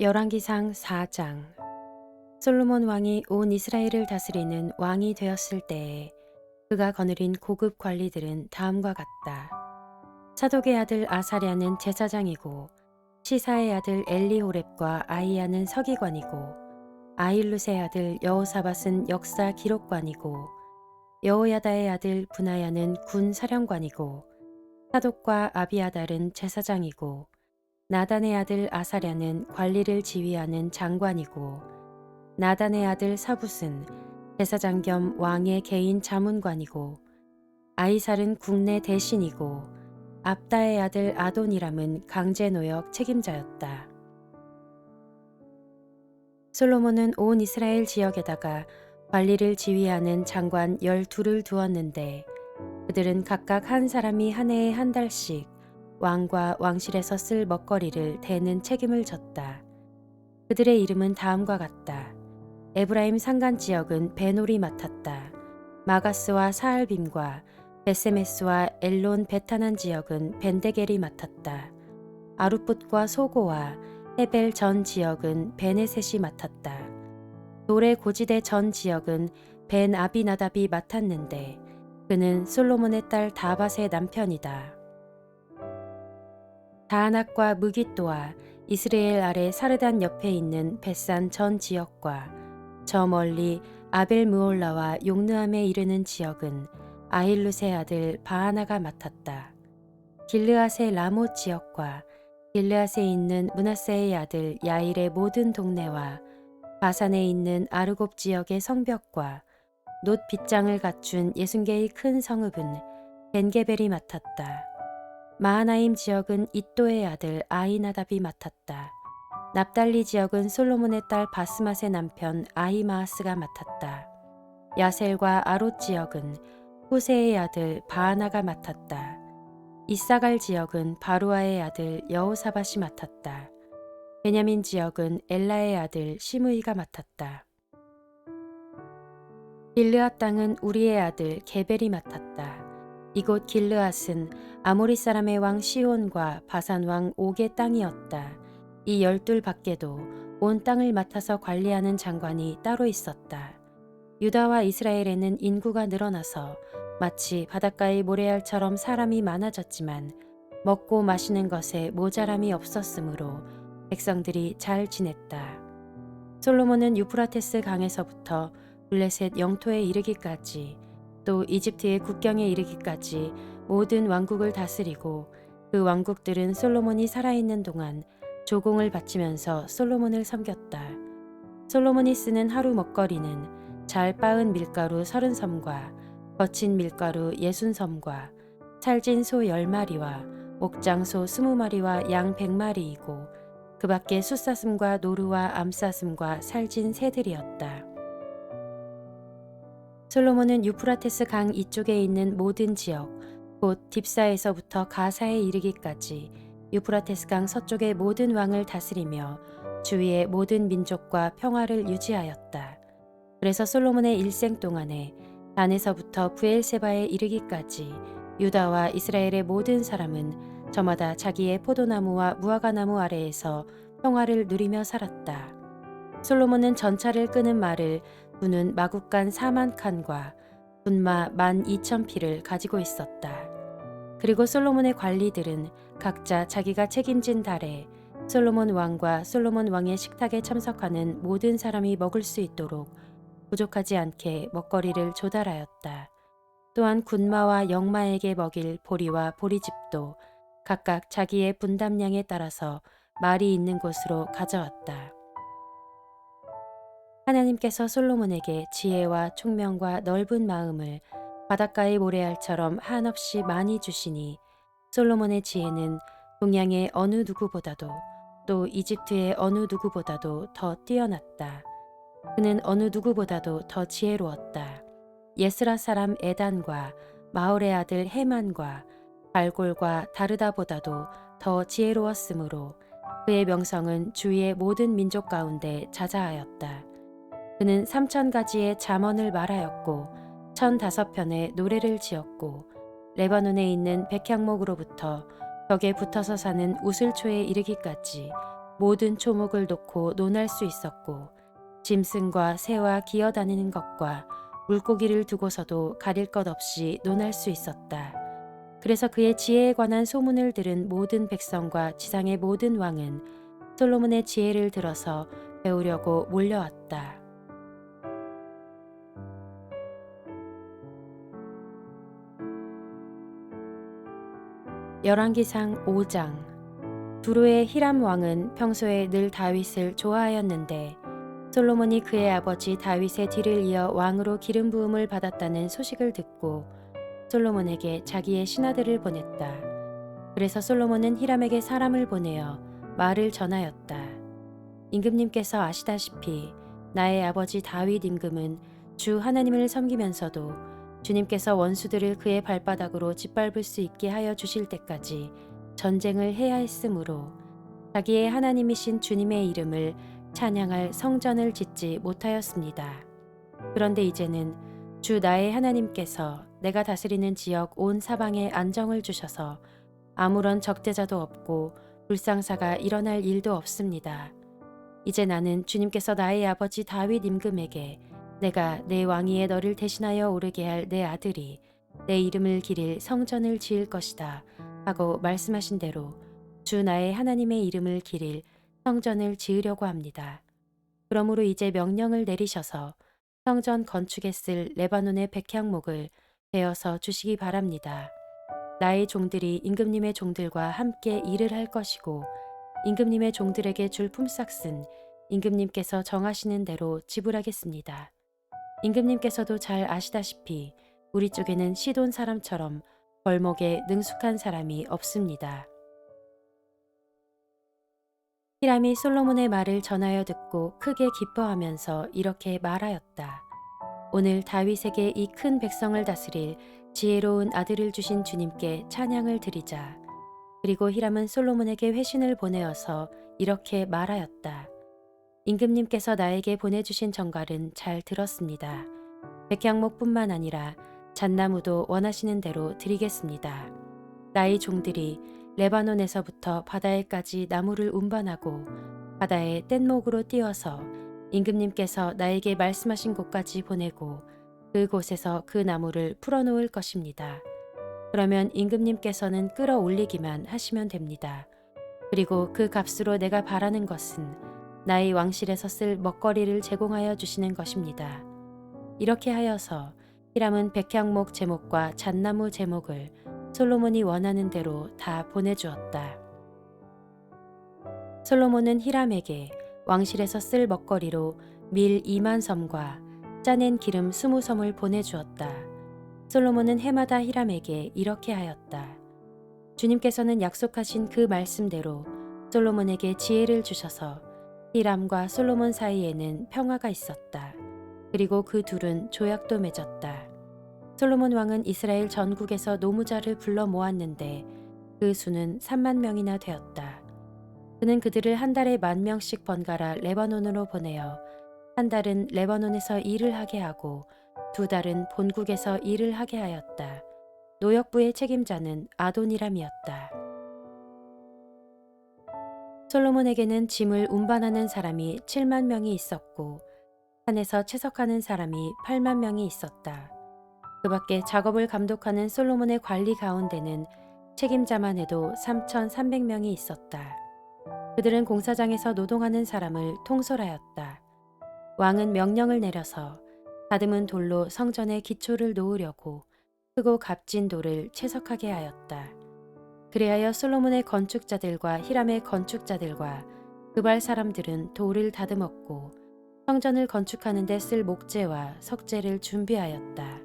열왕기상 4장. 솔로몬 왕이 온 이스라엘을 다스리는 왕이 되었을 때에 그가 거느린 고급 관리들은 다음과 같다. 사독의 아들 아사랴는 제사장이고, 시사의 아들 엘리호렙과 아이야는 서기관이고, 아힐룻의 아들 여호사밧은 역사 기록관이고, 여호야다의 아들 분하야는 군 사령관이고, 사독과 아비아달은 제사장이고, 나단의 아들 아사랴는 관리를 지휘하는 장관이고, 나단의 아들 사붓은 제사장 겸 왕의 개인 자문관이고, 아이살은 국내 대신이고, 압다의 아들 아도니람은 강제노역 책임자였다. 솔로몬은 온 이스라엘 지역에다가 관리를 지휘하는 장관 12를 두었는데, 그들은 각각 한 사람이 한 해에 한 달씩 왕과 왕실에서 쓸 먹거리를 대는 책임을 졌다. 그들의 이름은 다음과 같다. 에브라임 산간 지역은 베놀이 맡았다. 마가스와 사알빔과 베세메스와 엘론 베타난 지역은 벤데겔이 맡았다. 아룻붓과 소고와 헤벨 전 지역은 베네셋이 맡았다. 돌의 고지대 전 지역은 벤 아비나답이 맡았는데 그는 솔로몬의 딸 다밧의 남편이다. 다하낙과 무깃도와 이스라엘 아래 사르단 옆에 있는 벳산 전 지역과 저 멀리 아벨 무올라와 용느함에 이르는 지역은 아힐룻의 아들 바하나가 맡았다. 길르앗의 라못 지역과 길르앗에 있는 므낫세의 아들 야일의 모든 동네와 바산에 있는 아르곱 지역의 성벽과 놋 빗장을 갖춘 60개의 큰 성읍은 벤게벨이 맡았다. 마하나임 지역은 id도의 아들 아히나답이 맡았다. 납달리 지역은 솔로몬의 딸 바스맛의 남편 아히마아스가 맡았다. 야셀과 아롯 지역은 호세의 아들 바하나가 맡았다. 이사갈 지역은 바루아의 아들 여호사밧이 맡았다. 베냐민 지역은 엘라의 아들 시므이가 맡았다. 길르앗 땅은 우리의 아들 게벨이 맡았다. 이곳 길르앗은 아모리 사람의 왕 시온과 바산 왕 옥의 땅이었다. 이 12 밖에도 온 땅을 맡아서 관리하는 장관이 따로 있었다. 유다와 이스라엘에는 인구가 늘어나서 마치 바닷가의 모래알처럼 사람이 많아졌지만 먹고 마시는 것에 모자람이 없었으므로 백성들이 잘 지냈다. 솔로몬은 유프라테스 강에서부터 블레셋 영토에 이르기까지 또 이집트의 국경에 이르기까지 모든 왕국을 다스리고 그 왕국들은 솔로몬이 살아있는 동안 조공을 바치면서 솔로몬을 섬겼다. 솔로몬이 쓰는 하루 먹거리는 잘 빻은 밀가루 30섬과 거친 밀가루 60섬과 찰진 소 10마리와 옥장소 20마리와 양 100마리이고 그 밖에 숫사슴과 노루와 암사슴과 살진 새들이었다. 솔로몬은 유프라테스 강 이쪽에 있는 모든 지역, 곧 딥사에서부터 가사에 이르기까지 유프라테스 강 서쪽의 모든 왕을 다스리며 주위의 모든 민족과 평화를 유지하였다. 그래서 솔로몬의 일생 동안에 단에서부터 브엘세바에 이르기까지 유다와 이스라엘의 모든 사람은 저마다 자기의 포도나무와 무화과나무 아래에서 평화를 누리며 살았다. 솔로몬은 전차를 끄는 말을 두는 마국간 4만 칸과 군마 12,000匹를 가지고 있었다. 그리고 솔로몬의 관리들은 각자 자기가 책임진 달에 솔로몬 왕과 솔로몬 왕의 식탁에 참석하는 모든 사람이 먹을 수 있도록 부족하지 않게 먹거리를 조달하였다. 또한 군마와 영마에게 먹일 보리와 보리집도 각각 자기의 분담량에 따라서 말이 있는 곳으로 가져왔다. 하나님께서 솔로몬에게 지혜와 총명과 넓은 마음을 바닷가의 모래알처럼 한없이 많이 주시니 솔로몬의 지혜는 동양의 어느 누구보다도 또 이집트의 어느 누구보다도 더 뛰어났다. 그는 어느 누구보다도 더 지혜로웠다. 예스라 사람 에단과 마올의 아들 헤만과 발골과 다르다보다도 더 지혜로웠으므로 그의 명성은 주위의 모든 민족 가운데 자자하였다. 그는 3,000가지의 잠언을 말하였고 1,005편의 노래를 지었고 레바논에 있는 백향목으로부터 벽에 붙어서 사는 우슬초에 이르기까지 모든 초목을 놓고 논할 수 있었고 짐승과 새와 기어다니는 것과 물고기를 두고서도 가릴 것 없이 논할 수 있었다. 그래서 그의 지혜에 관한 소문을 들은 모든 백성과 지상의 모든 왕은 솔로몬의 지혜를 들어서 배우려고 몰려왔다. 열왕기상 5장. 두로의 히람 왕은 평소에 늘 다윗을 좋아하였는데 솔로몬이 그의 아버지 다윗의 뒤를 이어 왕으로 기름 부음을 받았다는 소식을 듣고 솔로몬에게 자기의 신하들을 보냈다. 그래서 솔로몬은 히람에게 사람을 보내어 말을 전하였다. 임금님께서 아시다시피 나의 아버지 다윗 임금은 주 하나님을 섬기면서도 주님께서 원수들을 그의 발바닥으로 짓밟을 수 있게 하여 주실 때까지 전쟁을 해야 했으므로 자기의 하나님이신 주님의 이름을 찬양할 성전을 짓지 못하였습니다. 그런데 이제는 주 나의 하나님께서 내가 다스리는 지역 온 사방에 안정을 주셔서 아무런 적대자도 없고 불상사가 일어날 일도 없습니다. 이제 나는 주님께서 나의 아버지 다윗 임금에게 내가 내 왕위에 너를 대신하여 오르게 할 내 아들이 내 이름을 기릴 성전을 지을 것이다 하고 말씀하신 대로 주 나의 하나님의 이름을 기릴 성전을 지으려고 합니다. 그러므로 이제 명령을 내리셔서 성전 건축에 쓸 레바논의 백향목을 베어서 주시기 바랍니다. 나의 종들이 임금님의 종들과 함께 일을 할 것이고 임금님의 종들에게 줄 품삯은 임금님께서 정하시는 대로 지불하겠습니다. 임금님께서도 잘 아시다시피 우리 쪽에는 시돈 사람처럼 벌목에 능숙한 사람이 없습니다. 히람이 솔로몬의 말을 전하여 듣고 크게 기뻐하면서 이렇게 말하였다. 오늘 다윗에게 이 큰 백성을 다스릴 지혜로운 아들을 주신 주님께 찬양을 드리자. 그리고 히람은 솔로몬에게 회신을 보내어서 이렇게 말하였다. 임금님께서 나에게 보내주신 전갈은 잘 들었습니다. 백향목뿐만 아니라 잣나무도 원하시는 대로 드리겠습니다. 나의 종들이 레바논에서부터 바다에까지 나무를 운반하고 바다에 뗏목으로 띄워서 임금님께서 나에게 말씀하신 곳까지 보내고 그곳에서 그 나무를 풀어놓을 것입니다. 그러면 임금님께서는 끌어올리기만 하시면 됩니다. 그리고 그 값으로 내가 바라는 것은 나의 왕실에서 쓸 먹거리를 제공하여 주시는 것입니다. 이렇게 하여서 히람은 백향목 제목과 잣나무 제목을 솔로몬이 원하는 대로 다 보내주었다. 솔로몬은 히람에게 왕실에서 쓸 먹거리로 밀 2만 섬과 짜낸 기름 20섬을 보내주었다. 솔로몬은 해마다 히람에게 이렇게 하였다. 주님께서는 약속하신 그 말씀대로 솔로몬에게 지혜를 주셔서 히람과 솔로몬 사이에는 평화가 있었다. 그리고 그 둘은 조약도 맺었다. 솔로몬 왕은 이스라엘 전국에서 노무자를 불러 모았는데 그 수는 3만 명이나 되었다. 그는 그들을 한 달에 10,000명씩 번갈아 레바논으로 보내어 한 달은 레바논에서 일을 하게 하고 2달은 본국에서 일을 하게 하였다. 노역부의 책임자는 아도니람이었다. 솔로몬에게는 짐을 운반하는 사람이 7만 명이 있었고 산에서 채석하는 사람이 8만 명이 있었다. 그 밖에 작업을 감독하는 솔로몬의 관리 가운데는 책임자만 해도 3,300명이 있었다. 그들은 공사장에서 노동하는 사람을 통솔하였다. 왕은 명령을 내려서 다듬은 돌로 성전의 기초를 놓으려고 크고 값진 돌을 채석하게 하였다. 그리하여 솔로몬의 건축자들과 히람의 건축자들과 그발 사람들은 돌을 다듬었고 성전을 건축하는 데 쓸 목재와 석재를 준비하였다.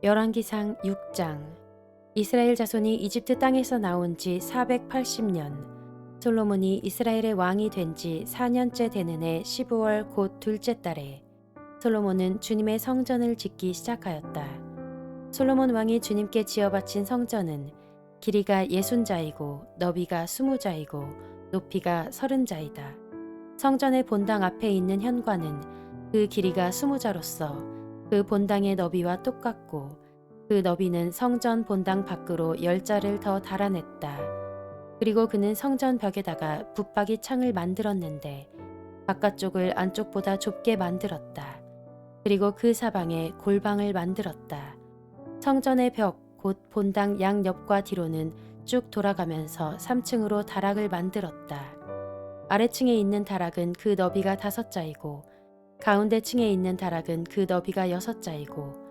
열왕기상 6장. 이스라엘 자손이 이집트 땅에서 나온 지 480년, 솔로몬이 이스라엘의 왕이 된 지 4년째 되는 해 15월 곧 둘째 달에 솔로몬은 주님의 성전을 짓기 시작하였다. 솔로몬 왕이 주님께 지어 바친 성전은 길이가 60자이고 너비가 20자이고 높이가 30자이다. 성전의 본당 앞에 있는 현관은 그 길이가 20자로서 그 본당의 너비와 똑같고 그 너비는 성전 본당 밖으로 10자를 더 달아냈다. 그리고 그는 성전 벽에다가 붙박이 창을 만들었는데 바깥쪽을 안쪽보다 좁게 만들었다. 그리고 그 사방에 골방을 만들었다. 성전의 벽, 곧 본당 양옆과 뒤로는 쭉 돌아가면서 3층으로 다락을 만들었다. 아래층에 있는 다락은 그 너비가 5자이고 가운데 층에 있는 다락은 그 너비가 6자이고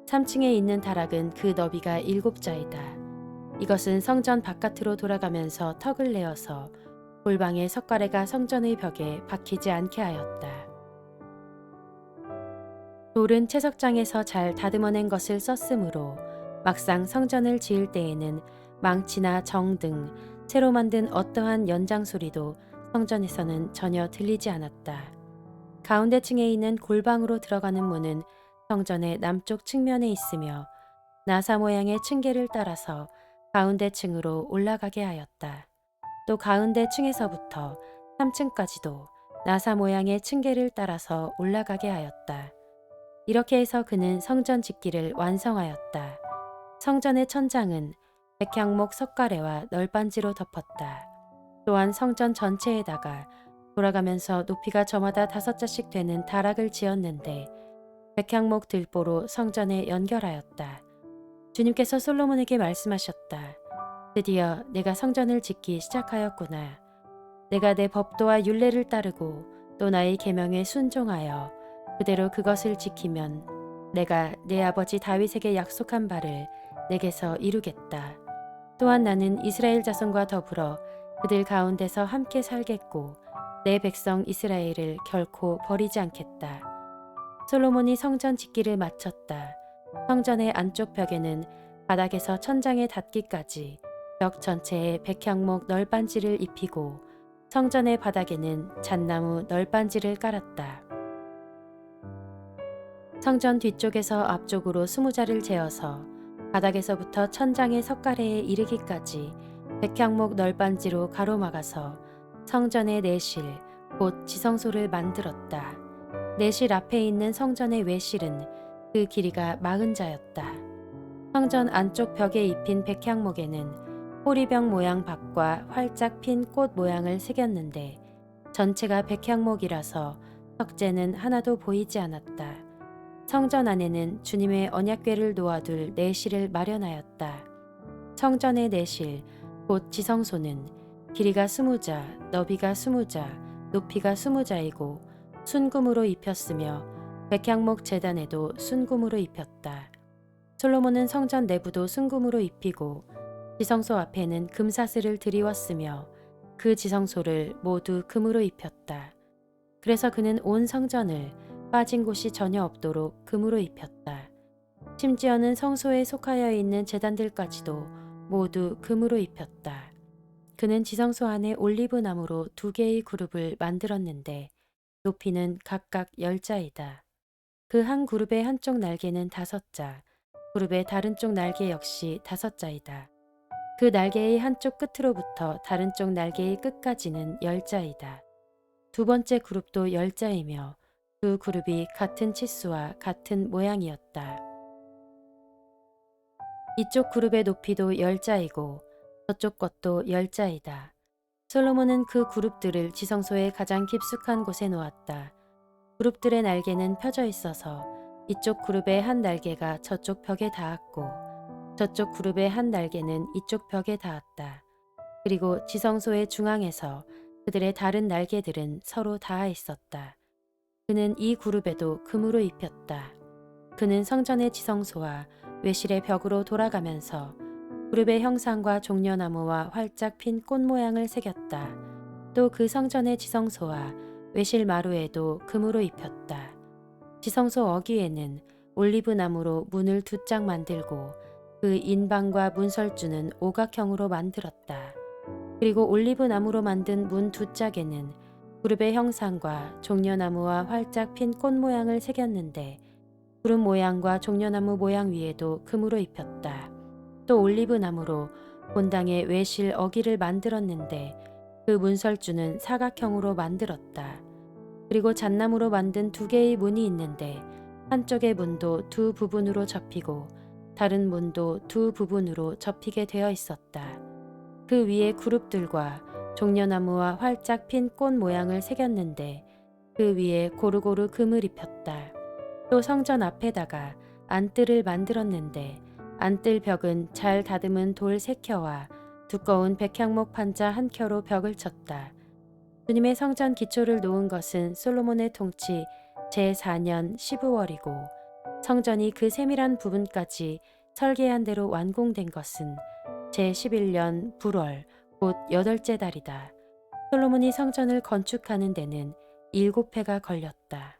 3층에 있는 다락은 그 너비가 7자이다. 이것은 성전 바깥으로 돌아가면서 턱을 내어서 골방의 석가래가 성전의 벽에 박히지 않게 하였다. 돌은 채석장에서 잘 다듬어낸 것을 썼으므로 막상 성전을 지을 때에는 망치나 정 등 새로 만든 어떠한 연장 소리도 성전에서는 전혀 들리지 않았다. 가운데 층에 있는 골방으로 들어가는 문은 성전의 남쪽 측면에 있으며 나사 모양의 층계를 따라서 가운데 층으로 올라가게 하였다. 또 가운데 층에서부터 3층까지도 나사 모양의 층계를 따라서 올라가게 하였다. 이렇게 해서 그는 성전 짓기를 완성하였다. 성전의 천장은 백향목 석가래와 널빤지로 덮었다. 또한 성전 전체에다가 돌아가면서 높이가 저마다 5자씩 되는 다락을 지었는데 백향목 들보로 성전에 연결하였다. 주님께서 솔로몬에게 말씀하셨다. 드디어 내가 성전을 짓기 시작하였구나. 내가 내 법도와 율례를 따르고 또 나의 계명에 순종하여 그대로 그것을 지키면 내가 내 아버지 다윗에게 약속한 바를 내게서 이루겠다. 또한 나는 이스라엘 자손과 더불어 그들 가운데서 함께 살겠고 내 백성 이스라엘을 결코 버리지 않겠다. 솔로몬이 성전 짓기를 마쳤다. 성전의 안쪽 벽에는 바닥에서 천장에 닿기까지 벽 전체에 백향목 널빤지를 입히고 성전의 바닥에는 잣나무 널빤지를 깔았다. 성전 뒤쪽에서 앞쪽으로 20자를 재어서 바닥에서부터 천장의 석가래에 이르기까지 백향목 널빤지로 가로막아서 성전의 내실, 곧 지성소를 만들었다. 내실 앞에 있는 성전의 외실은 그 길이가 40자였다. 성전 안쪽 벽에 입힌 백향목에는 호리병 모양 박과 활짝 핀 꽃 모양을 새겼는데 전체가 백향목이라서 석재는 하나도 보이지 않았다. 성전 안에는 주님의 언약궤를 놓아둘 내실을 마련하였다. 성전의 내실, 곧 지성소는 길이가 20자, 너비가 20자, 높이가 20자이고 순금으로 입혔으며 백향목 제단에도 순금으로 입혔다. 솔로몬은 성전 내부도 순금으로 입히고 지성소 앞에는 금사슬을 들이웠으며 그 지성소를 모두 금으로 입혔다. 그래서 그는 온 성전을 빠진 곳이 전혀 없도록 금으로 입혔다. 심지어는 성소에 속하여 있는 제단들까지도 모두 금으로 입혔다. 그는 지성소 안에 올리브 나무로 2개의 그룹을 만들었는데 높이는 각각 10자이다. 그 한 그룹의 한쪽 날개는 5자, 그룹의 다른 쪽 날개 역시 5자이다. 그 날개의 한쪽 끝으로부터 다른 쪽 날개의 끝까지는 10자이다. 두 번째 그룹도 10자이며 두 그룹이 같은 치수와 같은 모양이었다. 이쪽 그룹의 높이도 10자이고 저쪽 것도 10자이다. 솔로몬은 그 그룹들을 지성소의 가장 깊숙한 곳에 놓았다. 그룹들의 날개는 펴져 있어서 이쪽 그룹의 한 날개가 저쪽 벽에 닿았고 저쪽 그룹의 한 날개는 이쪽 벽에 닿았다. 그리고 지성소의 중앙에서 그들의 다른 날개들은 서로 닿아 있었다. 그는 이 그룹에도 금으로 입혔다. 그는 성전의 지성소와 외실의 벽으로 돌아가면서 그룹의 형상과 종려나무와 활짝 핀 꽃 모양을 새겼다. 또 그 성전의 지성소와 외실 마루에도 금으로 입혔다. 지성소 어귀에는 올리브 나무로 문을 2짝 만들고 그 인방과 문설주는 오각형으로 만들었다. 그리고 올리브 나무로 만든 문 2짝에는 그룹의 형상과 종려나무와 활짝 핀 꽃 모양을 새겼는데 그룹 모양과 종려나무 모양 위에도 금으로 입혔다. 또 올리브 나무로 본당의 외실 어귀를 만들었는데 그 문설주는 사각형으로 만들었다. 그리고 잣나무로 만든 2개의 문이 있는데 한쪽의 문도 2 부분으로 접히고 다른 문도 두 부분으로 접히게 되어 있었다. 그 위에 그룹들과 종려나무와 활짝 핀 꽃 모양을 새겼는데 그 위에 고루고루 금을 입혔다. 또 성전 앞에다가 안뜰을 만들었는데 안뜰 벽은 잘 다듬은 돌 3켜와 두꺼운 백향목 판자 1켜로 벽을 쳤다. 주님의 성전 기초를 놓은 것은 솔로몬의 통치 제4년 15월이고 성전이 그 세밀한 부분까지 설계한 대로 완공된 것은 제11년 불월 곧 8째 달이다. 솔로몬이 성전을 건축하는 데는 7해가 걸렸다.